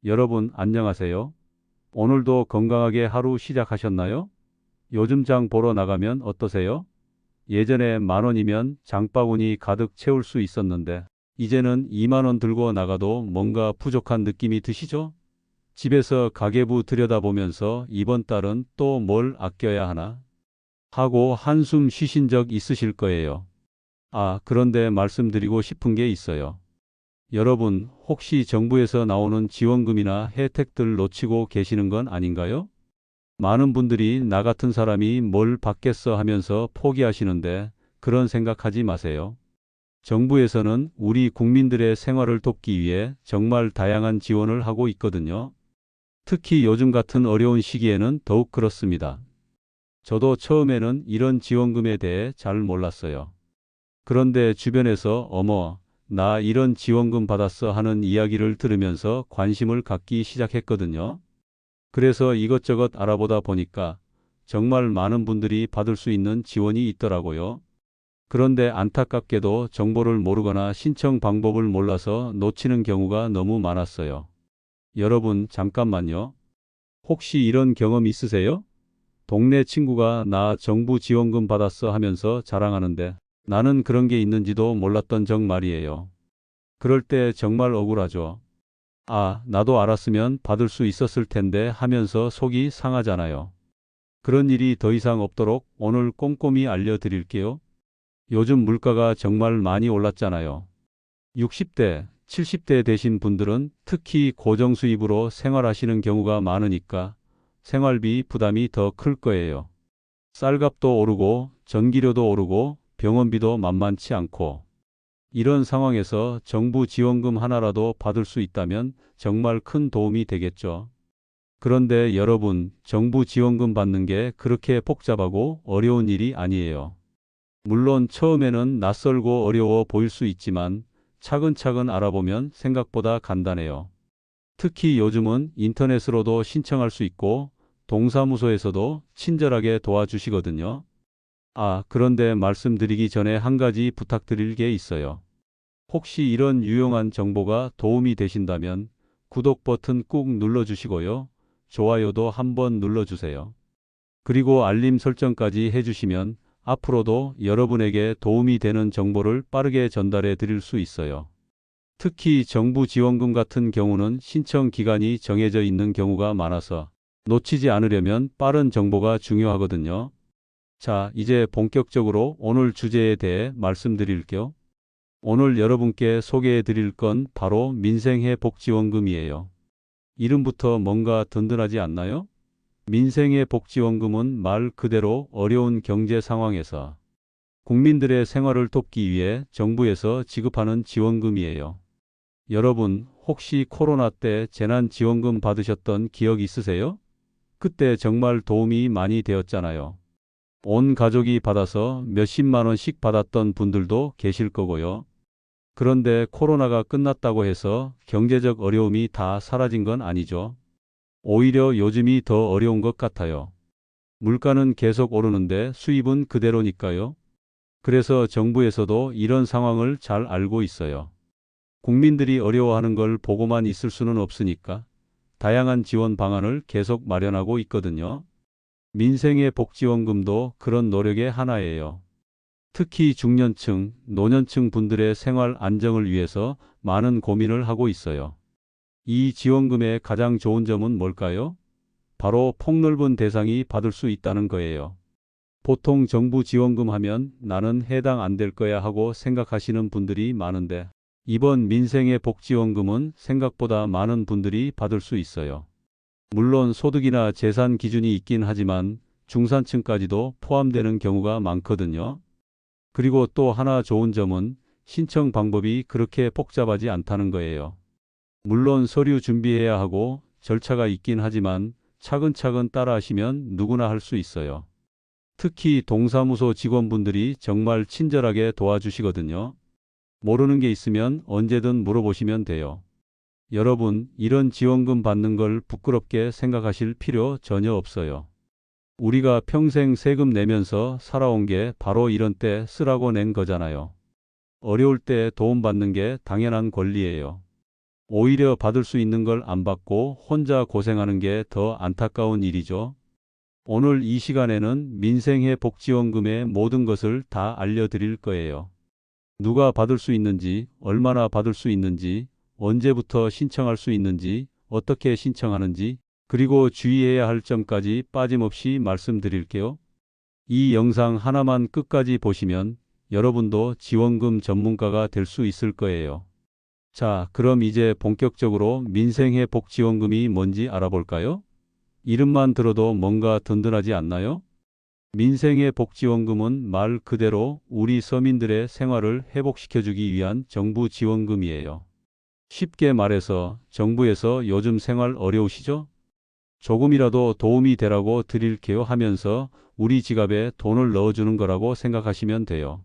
여러분, 안녕하세요. 오늘도 건강하게 하루 시작하셨나요? 요즘 장 보러 나가면 어떠세요? 예전에 10,000원이면 장바구니 가득 채울 수 있었는데, 이제는 20,000원 들고 나가도 뭔가 부족한 느낌이 드시죠? 집에서 가계부 들여다보면서 이번 달은 또 뭘 아껴야 하나? 하고 한숨 쉬신 적 있으실 거예요. 그런데 말씀드리고 싶은 게 있어요. 여러분, 혹시 정부에서 나오는 지원금이나 혜택들 놓치고 계시는 건 아닌가요? 많은 분들이 나 같은 사람이 뭘 받겠어 하면서 포기하시는데 그런 생각하지 마세요. 정부에서는 우리 국민들의 생활을 돕기 위해 정말 다양한 지원을 하고 있거든요. 특히 요즘 같은 어려운 시기에는 더욱 그렇습니다. 저도 처음에는 이런 지원금에 대해 잘 몰랐어요. 그런데 주변에서 어머, 나 이런 지원금 받았어 하는 이야기를 들으면서 관심을 갖기 시작했거든요. 그래서 이것저것 알아보다 보니까 정말 많은 분들이 받을 수 있는 지원이 있더라고요. 그런데 안타깝게도 정보를 모르거나 신청 방법을 몰라서 놓치는 경우가 너무 많았어요. 여러분, 잠깐만요. 혹시 이런 경험 있으세요? 동네 친구가 나 정부 지원금 받았어 하면서 자랑하는데 나는 그런 게 있는지도 몰랐던 적 말이에요. 그럴 때 정말 억울하죠. 나도 알았으면 받을 수 있었을 텐데 하면서 속이 상하잖아요. 그런 일이 더 이상 없도록 오늘 꼼꼼히 알려드릴게요. 요즘 물가가 정말 많이 올랐잖아요. 60대, 70대 되신 분들은 특히 고정 수입으로 생활하시는 경우가 많으니까 생활비 부담이 더 클 거예요. 쌀값도 오르고 전기료도 오르고 병원비도 만만치 않고 이런 상황에서 정부 지원금 하나라도 받을 수 있다면 정말 큰 도움이 되겠죠. 그런데 여러분, 정부 지원금 받는 게 그렇게 복잡하고 어려운 일이 아니에요. 물론 처음에는 낯설고 어려워 보일 수 있지만 차근차근 알아보면 생각보다 간단해요. 특히 요즘은 인터넷으로도 신청할 수 있고 동사무소에서도 친절하게 도와주시거든요. 그런데 말씀드리기 전에 한 가지 부탁드릴 게 있어요. 혹시 이런 유용한 정보가 도움이 되신다면 구독 버튼 꾹 눌러주시고요. 좋아요도 한번 눌러주세요. 그리고 알림 설정까지 해주시면 앞으로도 여러분에게 도움이 되는 정보를 빠르게 전달해 드릴 수 있어요. 특히 정부 지원금 같은 경우는 신청 기간이 정해져 있는 경우가 많아서 놓치지 않으려면 빠른 정보가 중요하거든요. 자, 이제 본격적으로 오늘 주제에 대해 말씀드릴게요. 오늘 여러분께 소개해 드릴 건 바로 민생회 복지원금이에요. 이름부터 뭔가 든든하지 않나요? 민생의 복지원금은 말 그대로 어려운 경제 상황에서 국민들의 생활을 돕기 위해 정부에서 지급하는 지원금이에요. 여러분, 혹시 코로나 때 재난지원금 받으셨던 기억 있으세요? 그때 정말 도움이 많이 되었잖아요. 온 가족이 받아서 몇십만 원씩 받았던 분들도 계실 거고요. 그런데 코로나가 끝났다고 해서 경제적 어려움이 다 사라진 건 아니죠. 오히려 요즘이 더 어려운 것 같아요. 물가는 계속 오르는데 수입은 그대로니까요. 그래서 정부에서도 이런 상황을 잘 알고 있어요. 국민들이 어려워하는 걸 보고만 있을 수는 없으니까 다양한 지원 방안을 계속 마련하고 있거든요. 민생의 복지원금도 그런 노력의 하나예요. 특히 중년층, 노년층 분들의 생활 안정을 위해서 많은 고민을 하고 있어요. 이 지원금의 가장 좋은 점은 뭘까요? 바로 폭넓은 대상이 받을 수 있다는 거예요. 보통 정부 지원금 하면 나는 해당 안 될 거야 하고 생각하시는 분들이 많은데 이번 민생의 복지원금은 생각보다 많은 분들이 받을 수 있어요. 물론 소득이나 재산 기준이 있긴 하지만 중산층까지도 포함되는 경우가 많거든요. 그리고 또 하나 좋은 점은 신청 방법이 그렇게 복잡하지 않다는 거예요. 물론 서류 준비해야 하고 절차가 있긴 하지만 차근차근 따라하시면 누구나 할 수 있어요. 특히 동사무소 직원분들이 정말 친절하게 도와주시거든요. 모르는 게 있으면 언제든 물어보시면 돼요. 여러분, 이런 지원금 받는 걸 부끄럽게 생각하실 필요 전혀 없어요. 우리가 평생 세금 내면서 살아온 게 바로 이런 때 쓰라고 낸 거잖아요. 어려울 때 도움받는 게 당연한 권리예요. 오히려 받을 수 있는 걸 안 받고 혼자 고생하는 게 더 안타까운 일이죠. 오늘 이 시간에는 민생회복지원금의 모든 것을 다 알려드릴 거예요. 누가 받을 수 있는지, 얼마나 받을 수 있는지, 언제부터 신청할 수 있는지, 어떻게 신청하는지, 그리고 주의해야 할 점까지 빠짐없이 말씀드릴게요. 이 영상 하나만 끝까지 보시면 여러분도 지원금 전문가가 될 수 있을 거예요. 자, 그럼 이제 본격적으로 민생회복지원금이 뭔지 알아볼까요? 이름만 들어도 뭔가 든든하지 않나요? 민생회복지원금은 말 그대로 우리 서민들의 생활을 회복시켜주기 위한 정부 지원금이에요. 쉽게 말해서 정부에서 요즘 생활 어려우시죠? 조금이라도 도움이 되라고 드릴게요 하면서 우리 지갑에 돈을 넣어주는 거라고 생각하시면 돼요.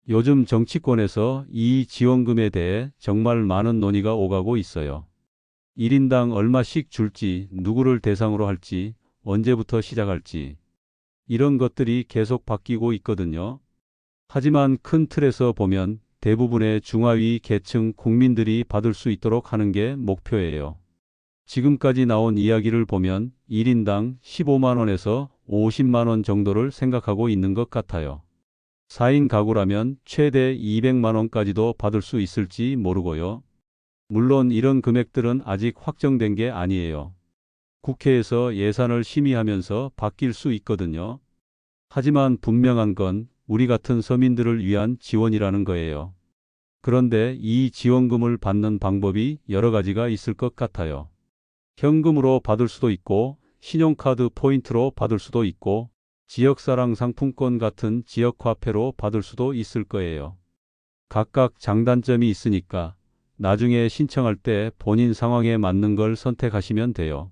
요즘 정치권에서 이 지원금에 대해 정말 많은 논의가 오가고 있어요. 1인당 얼마씩 줄지, 누구를 대상으로 할지, 언제부터 시작할지, 이런 것들이 계속 바뀌고 있거든요. 하지만 큰 틀에서 보면 대부분의 중하위 계층 국민들이 받을 수 있도록 하는 게 목표예요. 지금까지 나온 이야기를 보면 1인당 15만 원에서 50만 원 정도를 생각하고 있는 것 같아요. 4인 가구라면 최대 200만 원까지도 받을 수 있을지 모르고요. 물론 이런 금액들은 아직 확정된 게 아니에요. 국회에서 예산을 심의하면서 바뀔 수 있거든요. 하지만 분명한 건 우리 같은 서민들을 위한 지원이라는 거예요. 그런데 이 지원금을 받는 방법이 여러 가지가 있을 것 같아요. 현금으로 받을 수도 있고, 신용카드 포인트로 받을 수도 있고, 지역사랑 상품권 같은 지역화폐로 받을 수도 있을 거예요. 각각 장단점이 있으니까 나중에 신청할 때 본인 상황에 맞는 걸 선택하시면 돼요.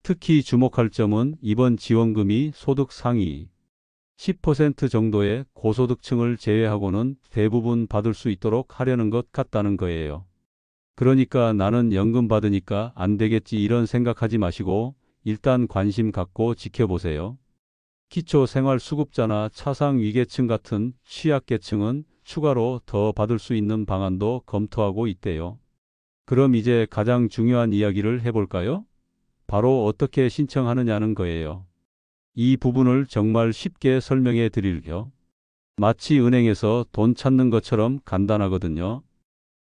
특히 주목할 점은 이번 지원금이 소득 상위 10% 정도의 고소득층을 제외하고는 대부분 받을 수 있도록 하려는 것 같다는 거예요. 그러니까 나는 연금 받으니까 안 되겠지 이런 생각하지 마시고 일단 관심 갖고 지켜보세요. 기초생활수급자나 차상위계층 같은 취약계층은 추가로 더 받을 수 있는 방안도 검토하고 있대요. 그럼 이제 가장 중요한 이야기를 해볼까요? 바로 어떻게 신청하느냐는 거예요. 이 부분을 정말 쉽게 설명해 드릴게요. 마치 은행에서 돈 찾는 것처럼 간단하거든요.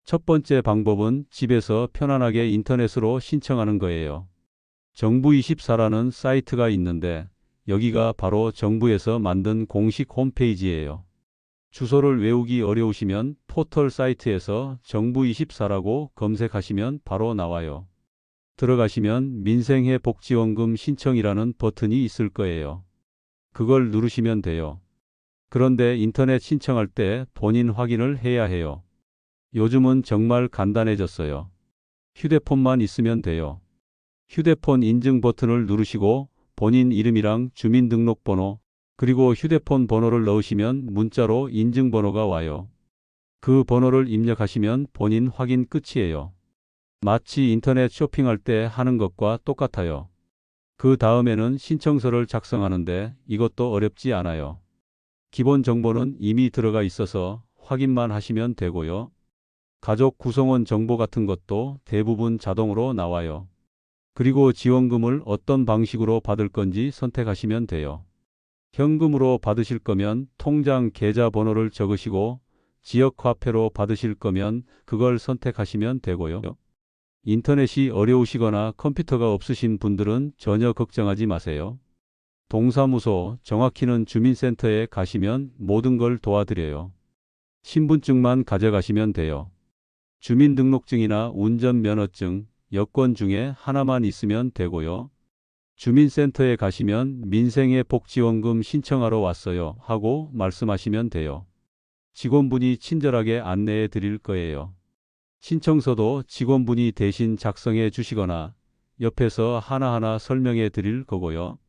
첫 번째 방법은 집에서 편안하게 인터넷으로 신청하는 거예요. 정부24라는 사이트가 있는데 여기가 바로 정부에서 만든 공식 홈페이지예요. 주소를 외우기 어려우시면 포털 사이트에서 정부24라고 검색하시면 바로 나와요. 들어가시면 민생회복지원금 신청이라는 버튼이 있을 거예요. 그걸 누르시면 돼요. 그런데 인터넷 신청할 때 본인 확인을 해야 해요. 요즘은 정말 간단해졌어요. 휴대폰만 있으면 돼요. 휴대폰 인증 버튼을 누르시고 본인 이름이랑 주민등록번호, 그리고 휴대폰 번호를 넣으시면 문자로 인증번호가 와요. 그 번호를 입력하시면 본인 확인 끝이에요. 마치 인터넷 쇼핑할 때 하는 것과 똑같아요. 그 다음에는 신청서를 작성하는데 이것도 어렵지 않아요. 기본 정보는 이미 들어가 있어서 확인만 하시면 되고요. 가족 구성원 정보 같은 것도 대부분 자동으로 나와요. 그리고 지원금을 어떤 방식으로 받을 건지 선택하시면 돼요. 현금으로 받으실 거면 통장 계좌 번호를 적으시고 지역화폐로 받으실 거면 그걸 선택하시면 되고요. 인터넷이 어려우시거나 컴퓨터가 없으신 분들은 전혀 걱정하지 마세요. 동사무소, 정확히는 주민센터에 가시면 모든 걸 도와드려요. 신분증만 가져가시면 돼요. 주민등록증이나 운전면허증, 여권 중에 하나만 있으면 되고요. 주민센터에 가시면 민생회복지원금 신청하러 왔어요 하고 말씀하시면 돼요. 직원분이 친절하게 안내해 드릴 거예요. 신청서도 직원분이 대신 작성해 주시거나 옆에서 하나하나 설명해 드릴 거고요.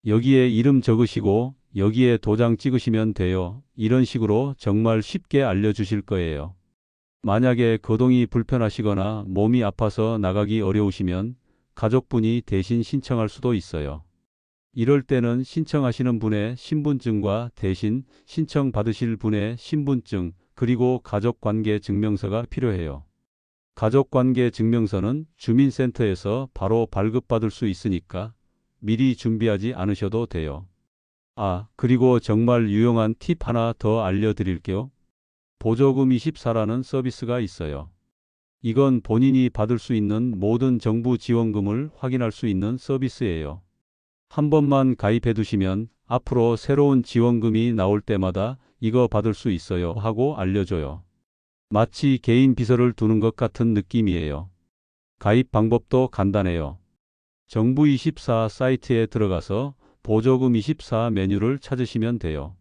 여기에 이름 적으시고 여기에 도장 찍으시면 돼요. 이런 식으로 정말 쉽게 알려주실 거예요. 만약에 거동이 불편하시거나 몸이 아파서 나가기 어려우시면 가족분이 대신 신청할 수도 있어요. 이럴 때는 신청하시는 분의 신분증과 대신 신청받으실 분의 신분증, 그리고 가족관계 증명서가 필요해요. 가족관계 증명서는 주민센터에서 바로 발급받을 수 있으니까 미리 준비하지 않으셔도 돼요. 아, 그리고 정말 유용한 팁 하나 더 알려드릴게요. 보조금 24라는 서비스가 있어요. 이건 본인이 받을 수 있는 모든 정부 지원금을 확인할 수 있는 서비스예요. 한 번만 가입해 두시면 앞으로 새로운 지원금이 나올 때마다 이거 받을 수 있어요 하고 알려줘요. 마치 개인 비서를 두는 것 같은 느낌이에요. 가입 방법도 간단해요. 정부24 사이트에 들어가서 보조금 24 메뉴를 찾으시면 돼요.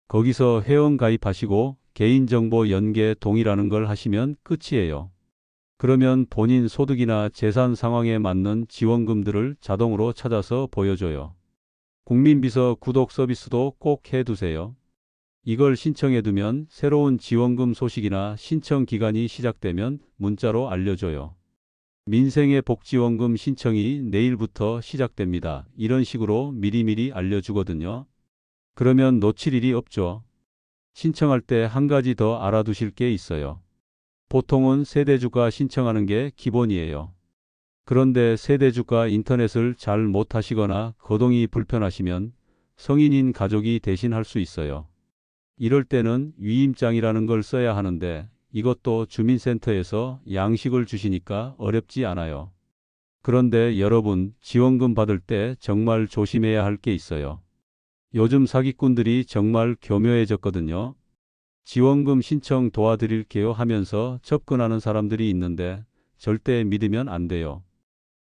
거기서 회원 가입하시고 개인정보 연계 동의라는 걸 하시면 끝이에요. 그러면 본인 소득이나 재산 상황에 맞는 지원금들을 자동으로 찾아서 보여줘요. 국민비서 구독 서비스도 꼭 해두세요. 이걸 신청해두면 새로운 지원금 소식이나 신청 기간이 시작되면 문자로 알려줘요. 민생의 복지원금 신청이 내일부터 시작됩니다. 이런 식으로 미리미리 알려주거든요. 그러면 놓칠 일이 없죠. 신청할 때 한 가지 더 알아두실 게 있어요. 보통은 세대주가 신청하는 게 기본이에요. 그런데 세대주가 인터넷을 잘 못하시거나 거동이 불편하시면 성인인 가족이 대신 할 수 있어요. 이럴 때는 위임장이라는 걸 써야 하는데 이것도 주민센터에서 양식을 주시니까 어렵지 않아요. 그런데 여러분, 지원금 받을 때 정말 조심해야 할 게 있어요. 요즘 사기꾼들이 정말 교묘해졌거든요. 지원금 신청 도와드릴게요 하면서 접근하는 사람들이 있는데 절대 믿으면 안 돼요.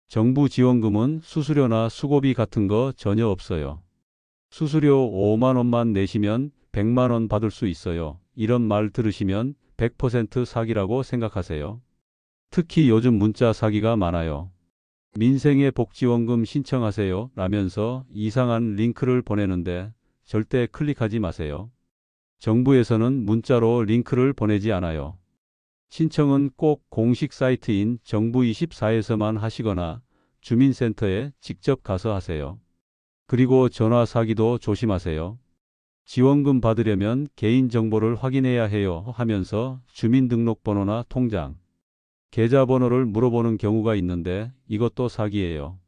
정부 지원금은 수수료나 수고비 같은 거 전혀 없어요. 수수료 5만 원만 내시면 100만 원 받을 수 있어요. 이런 말 들으시면 100% 사기라고 생각하세요. 특히 요즘 문자 사기가 많아요. 민생의 복지원금 신청하세요 라면서 이상한 링크를 보내는데 절대 클릭하지 마세요. 정부에서는 문자로 링크를 보내지 않아요. 신청은 꼭 공식 사이트인 정부24에서만 하시거나 주민센터에 직접 가서 하세요. 그리고 전화 사기도 조심하세요. 지원금 받으려면 개인정보를 확인해야 해요 하면서 주민등록번호나 통장, 계좌번호를 물어보는 경우가 있는데 이것도 사기예요.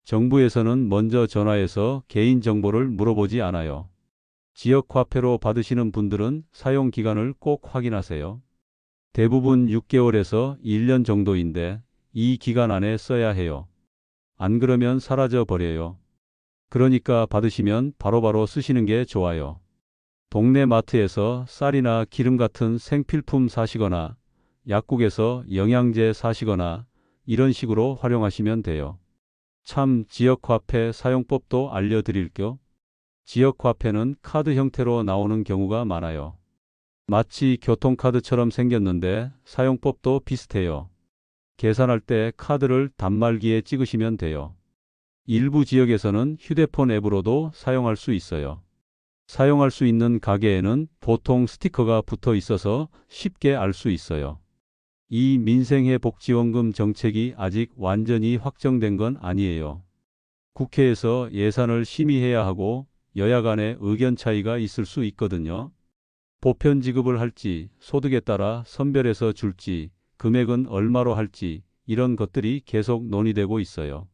정부에서는 먼저 전화해서 개인정보를 물어보지 않아요. 지역화폐로 받으시는 분들은 사용기간을 꼭 확인하세요. 대부분 6개월에서 1년 정도인데 이 기간 안에 써야 해요. 안 그러면 사라져 버려요. 그러니까 받으시면 바로바로 쓰시는 게 좋아요. 동네 마트에서 쌀이나 기름 같은 생필품 사시거나 약국에서 영양제 사시거나 이런 식으로 활용하시면 돼요. 참 지역화폐 사용법도 알려드릴게요. 지역화폐는 카드 형태로 나오는 경우가 많아요. 마치 교통카드처럼 생겼는데 사용법도 비슷해요. 계산할 때 카드를 단말기에 찍으시면 돼요. 일부 지역에서는 휴대폰 앱으로도 사용할 수 있어요. 사용할 수 있는 가게에는 보통 스티커가 붙어 있어서 쉽게 알 수 있어요. 이 민생회복지원금 정책이 아직 완전히 확정된 건 아니에요. 국회에서 예산을 심의해야 하고 여야 간의 의견 차이가 있을 수 있거든요. 보편 지급을 할지, 소득에 따라 선별해서 줄지, 금액은 얼마로 할지 이런 것들이 계속 논의되고 있어요.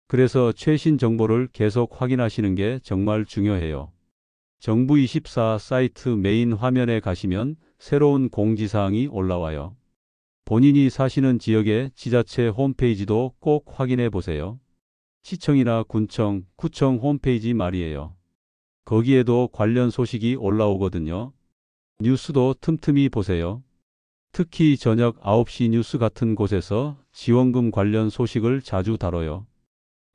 그래서 최신 정보를 계속 확인하시는 게 정말 중요해요. 정부24 사이트 메인 화면에 가시면 새로운 공지사항이 올라와요. 본인이 사시는 지역의 지자체 홈페이지도 꼭 확인해 보세요. 시청이나 군청, 구청 홈페이지 말이에요. 거기에도 관련 소식이 올라오거든요. 뉴스도 틈틈이 보세요. 특히 저녁 9시 뉴스 같은 곳에서 지원금 관련 소식을 자주 다뤄요.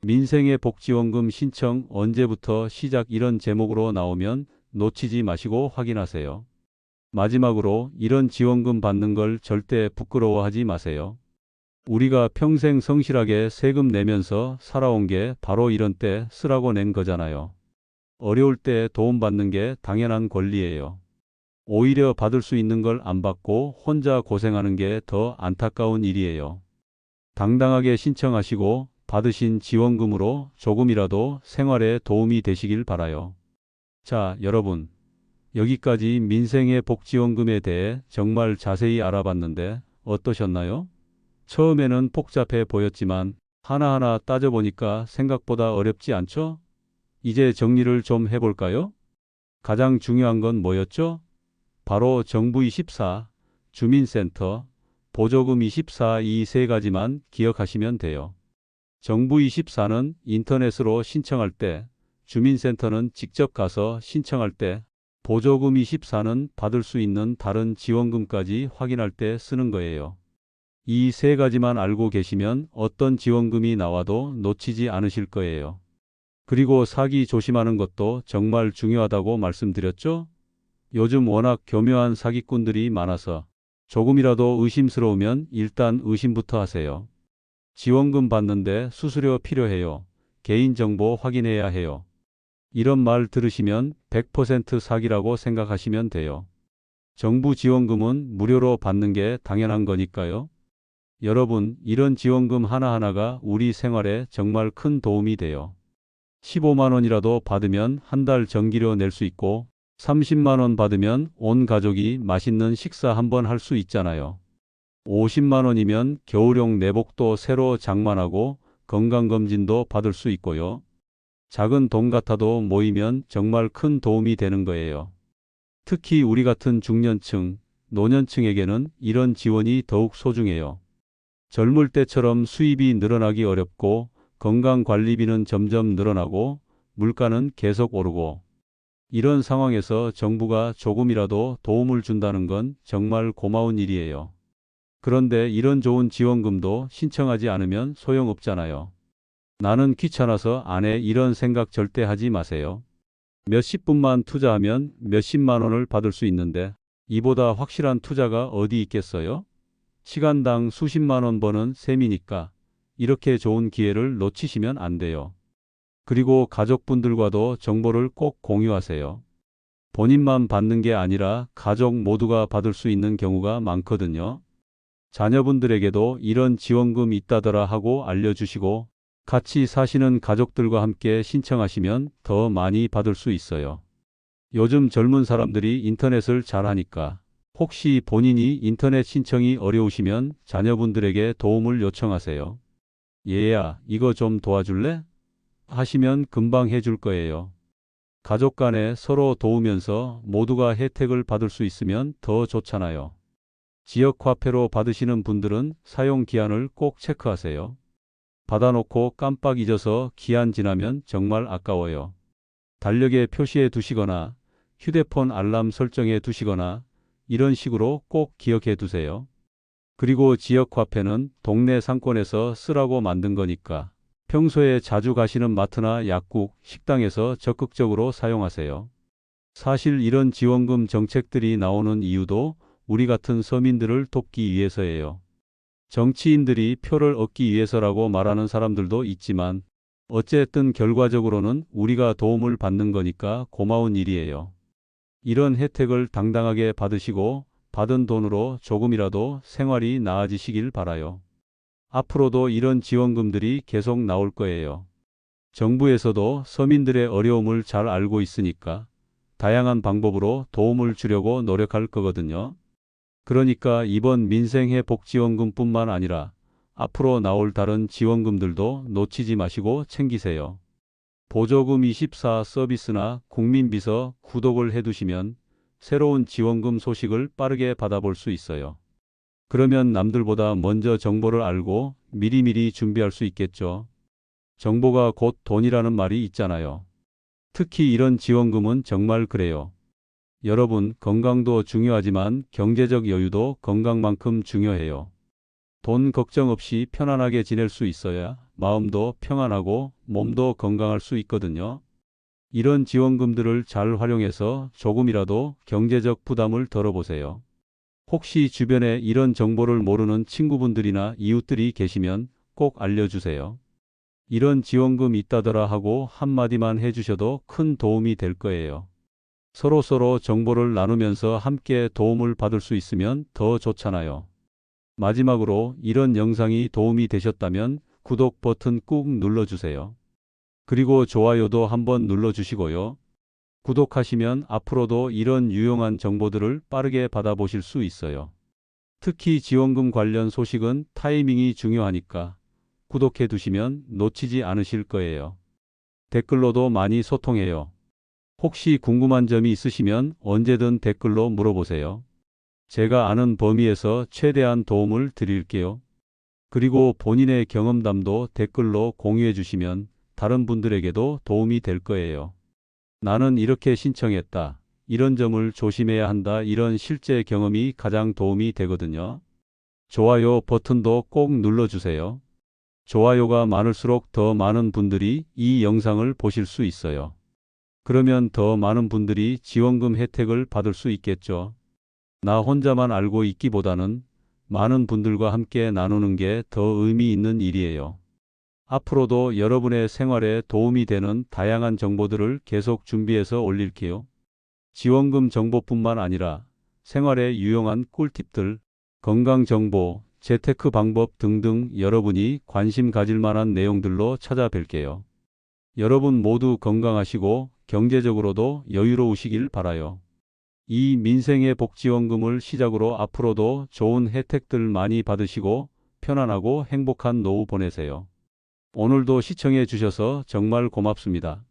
민생의 복지원금 신청 언제부터 시작 이런 제목으로 나오면 놓치지 마시고 확인하세요. 마지막으로 이런 지원금 받는 걸 절대 부끄러워하지 마세요. 우리가 평생 성실하게 세금 내면서 살아온 게 바로 이런 때 쓰라고 낸 거잖아요. 어려울 때 도움받는 게 당연한 권리예요. 오히려 받을 수 있는 걸 안 받고 혼자 고생하는 게 더 안타까운 일이에요. 당당하게 신청하시고 받으신 지원금으로 조금이라도 생활에 도움이 되시길 바라요. 자, 여러분. 여기까지 민생의 복지원금에 대해 정말 자세히 알아봤는데 어떠셨나요? 처음에는 복잡해 보였지만 하나하나 따져보니까 생각보다 어렵지 않죠? 이제 정리를 좀 해볼까요? 가장 중요한 건 뭐였죠? 바로 정부24, 주민센터, 보조금24 이 세 가지만 기억하시면 돼요. 정부24는 인터넷으로 신청할 때, 주민센터는 직접 가서 신청할 때, 보조금24는 받을 수 있는 다른 지원금까지 확인할 때 쓰는 거예요. 이 세 가지만 알고 계시면 어떤 지원금이 나와도 놓치지 않으실 거예요. 그리고 사기 조심하는 것도 정말 중요하다고 말씀드렸죠? 요즘 워낙 교묘한 사기꾼들이 많아서 조금이라도 의심스러우면 일단 의심부터 하세요. 지원금 받는데 수수료 필요해요. 개인정보 확인해야 해요. 이런 말 들으시면 100% 사기라고 생각하시면 돼요. 정부 지원금은 무료로 받는 게 당연한 거니까요. 여러분, 이런 지원금 하나하나가 우리 생활에 정말 큰 도움이 돼요. 15만 원이라도 받으면 한 달 전기료 낼 수 있고 30만 원 받으면 온 가족이 맛있는 식사 한번 할 수 있잖아요. 50만 원이면 겨울용 내복도 새로 장만하고 건강검진도 받을 수 있고요. 작은 돈 같아도 모이면 정말 큰 도움이 되는 거예요. 특히 우리 같은 중년층, 노년층에게는 이런 지원이 더욱 소중해요. 젊을 때처럼 수입이 늘어나기 어렵고 건강관리비는 점점 늘어나고 물가는 계속 오르고 이런 상황에서 정부가 조금이라도 도움을 준다는 건 정말 고마운 일이에요. 그런데 이런 좋은 지원금도 신청하지 않으면 소용없잖아요. 나는 귀찮아서 안 해 이런 생각 절대 하지 마세요. 몇십 분만 투자하면 몇십만 원을 받을 수 있는데 이보다 확실한 투자가 어디 있겠어요? 시간당 수십만 원 버는 셈이니까 이렇게 좋은 기회를 놓치시면 안 돼요. 그리고 가족분들과도 정보를 꼭 공유하세요. 본인만 받는 게 아니라 가족 모두가 받을 수 있는 경우가 많거든요. 자녀분들에게도 이런 지원금 있다더라 하고 알려주시고 같이 사시는 가족들과 함께 신청하시면 더 많이 받을 수 있어요. 요즘 젊은 사람들이 인터넷을 잘 하니까 혹시 본인이 인터넷 신청이 어려우시면 자녀분들에게 도움을 요청하세요. 얘야, 이거 좀 도와줄래? 하시면 금방 해줄 거예요. 가족 간에 서로 도우면서 모두가 혜택을 받을 수 있으면 더 좋잖아요. 지역 화폐로 받으시는 분들은 사용 기한을 꼭 체크하세요. 받아놓고 깜빡 잊어서 기한 지나면 정말 아까워요. 달력에 표시해 두시거나 휴대폰 알람 설정해 두시거나 이런 식으로 꼭 기억해 두세요. 그리고 지역 화폐는 동네 상권에서 쓰라고 만든 거니까 평소에 자주 가시는 마트나 약국, 식당에서 적극적으로 사용하세요. 사실 이런 지원금 정책들이 나오는 이유도 우리 같은 서민들을 돕기 위해서예요. 정치인들이 표를 얻기 위해서라고 말하는 사람들도 있지만 어쨌든 결과적으로는 우리가 도움을 받는 거니까 고마운 일이에요. 이런 혜택을 당당하게 받으시고 받은 돈으로 조금이라도 생활이 나아지시길 바라요. 앞으로도 이런 지원금들이 계속 나올 거예요. 정부에서도 서민들의 어려움을 잘 알고 있으니까 다양한 방법으로 도움을 주려고 노력할 거거든요. 그러니까 이번 민생회복지원금뿐만 아니라 앞으로 나올 다른 지원금들도 놓치지 마시고 챙기세요. 보조금24 서비스나 국민비서 구독을 해두시면 새로운 지원금 소식을 빠르게 받아볼 수 있어요. 그러면 남들보다 먼저 정보를 알고 미리미리 준비할 수 있겠죠. 정보가 곧 돈이라는 말이 있잖아요. 특히 이런 지원금은 정말 그래요. 여러분, 건강도 중요하지만 경제적 여유도 건강만큼 중요해요. 돈 걱정 없이 편안하게 지낼 수 있어야 마음도 평안하고 몸도 건강할 수 있거든요. 이런 지원금들을 잘 활용해서 조금이라도 경제적 부담을 덜어보세요. 혹시 주변에 이런 정보를 모르는 친구분들이나 이웃들이 계시면 꼭 알려주세요. 이런 지원금 있다더라 하고 한마디만 해주셔도 큰 도움이 될 거예요. 서로서로 정보를 나누면서 함께 도움을 받을 수 있으면 더 좋잖아요. 마지막으로 이런 영상이 도움이 되셨다면 구독 버튼 꾹 눌러주세요. 그리고 좋아요도 한번 눌러주시고요. 구독하시면 앞으로도 이런 유용한 정보들을 빠르게 받아보실 수 있어요. 특히 지원금 관련 소식은 타이밍이 중요하니까 구독해 두시면 놓치지 않으실 거예요. 댓글로도 많이 소통해요. 혹시 궁금한 점이 있으시면 언제든 댓글로 물어보세요. 제가 아는 범위에서 최대한 도움을 드릴게요. 그리고 본인의 경험담도 댓글로 공유해 주시면 다른 분들에게도 도움이 될 거예요. 나는 이렇게 신청했다. 이런 점을 조심해야 한다. 이런 실제 경험이 가장 도움이 되거든요. 좋아요 버튼도 꼭 눌러주세요. 좋아요가 많을수록 더 많은 분들이 이 영상을 보실 수 있어요. 그러면 더 많은 분들이 지원금 혜택을 받을 수 있겠죠. 나 혼자만 알고 있기보다는 많은 분들과 함께 나누는 게 더 의미 있는 일이에요. 앞으로도 여러분의 생활에 도움이 되는 다양한 정보들을 계속 준비해서 올릴게요. 지원금 정보뿐만 아니라 생활에 유용한 꿀팁들, 건강 정보, 재테크 방법 등등 여러분이 관심 가질 만한 내용들로 찾아뵐게요. 여러분 모두 건강하시고 경제적으로도 여유로우시길 바라요. 이 민생의 복지원금을 시작으로 앞으로도 좋은 혜택들 많이 받으시고 편안하고 행복한 노후 보내세요. 오늘도 시청해 주셔서 정말 고맙습니다.